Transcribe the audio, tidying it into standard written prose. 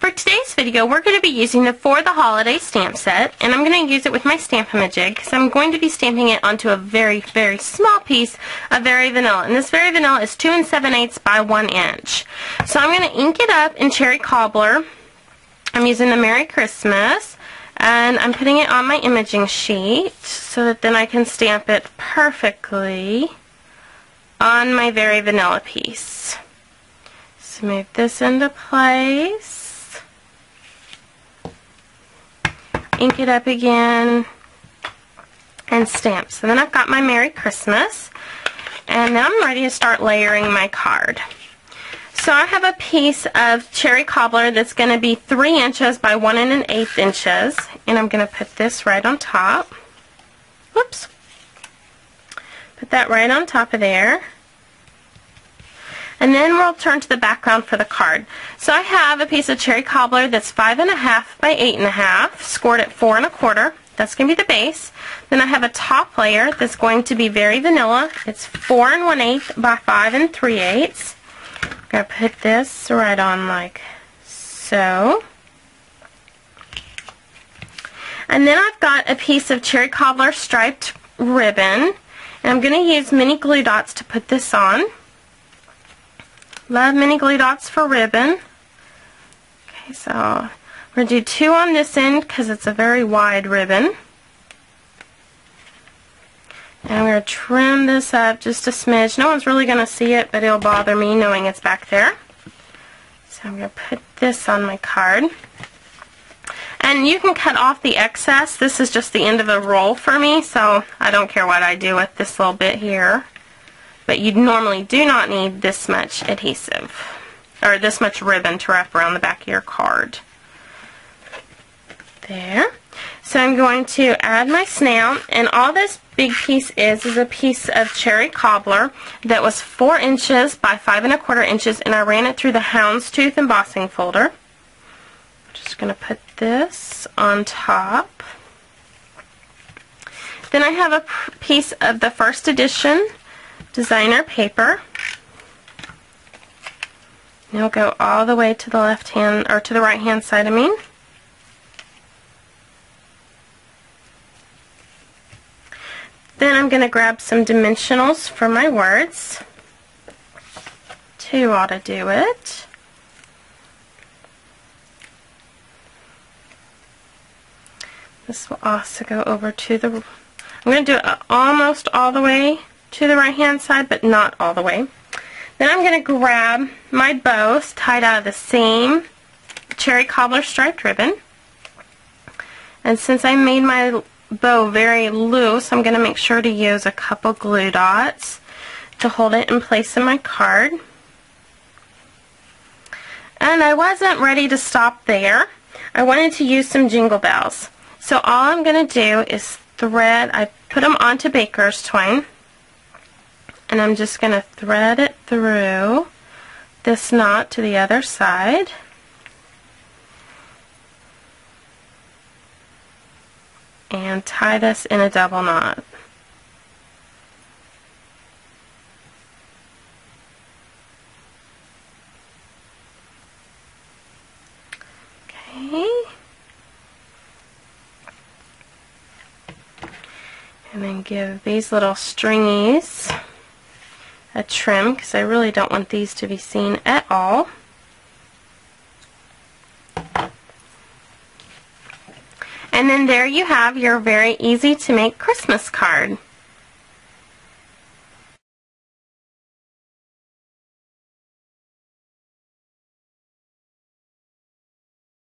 For today's video, we're going to be using the For the Holiday stamp set, and I'm going to use it with my Stamp-A-Majig because I'm going to be stamping it onto a very, very small piece of Very Vanilla. And this Very Vanilla is 2 7/8 by 1 inch. So I'm going to ink it up in Cherry Cobbler. I'm using the Merry Christmas, and I'm putting it on my imaging sheet so that then I can stamp it perfectly on my Very Vanilla piece. So move this into place. Ink it up again and stamp. So then I've got my Merry Christmas, and then I'm ready to start layering my card. So I have a piece of Cherry Cobbler that's going to be 3 inches by 1 1/8 inches, and I'm going to put this right on top. Whoops. Put that right on top of there. And then we'll turn to the background for the card. So I have a piece of Cherry Cobbler that's 5 1/2 by 8 1/2, scored at 4 1/4. That's going to be the base. Then I have a top layer that's going to be Very Vanilla. It's 4 1/8 by 5 3/8. I'm going to put this right on like so. And then I've got a piece of Cherry Cobbler striped ribbon, and I'm going to use mini glue dots to put this on. Love mini glue dots for ribbon. Okay, so we're going to do 2 on this end because it's a very wide ribbon. And I'm going to trim this up just a smidge. No one's really going to see it, but it'll bother me knowing it's back there. So I'm going to put this on my card. And you can cut off the excess. This is just the end of the roll for me, so I don't care what I do with this little bit here. But you normally do not need this much adhesive, or this much ribbon to wrap around the back of your card. There. So I'm going to add my snail, and all this big piece is a piece of Cherry Cobbler that was 4 inches by 5 1/4 inches, and I ran it through the Houndstooth embossing folder. I'm just going to put this on top. Then I have a piece of the first edition designer paper. And it'll go all the way to the left hand, or to the right hand side, I mean. Then I'm going to grab some dimensionals for my words. 2 ought to do it. This will also go over to the, I'm going to do it almost all the way to the right hand side, but not all the way. Then I'm going to grab my bows tied out of the same Cherry Cobbler striped ribbon. And since I made my bow very loose, I'm going to make sure to use a couple glue dots to hold it in place in my card. And I wasn't ready to stop there. I wanted to use some jingle bells. So all I'm going to do is thread, I put them onto baker's twine, and I'm just going to thread it through this knot to the other side. And tie this in a double knot. Okay. And then give these little stringies a trim, because I really don't want these to be seen at all. And then there you have your very easy to make Christmas card.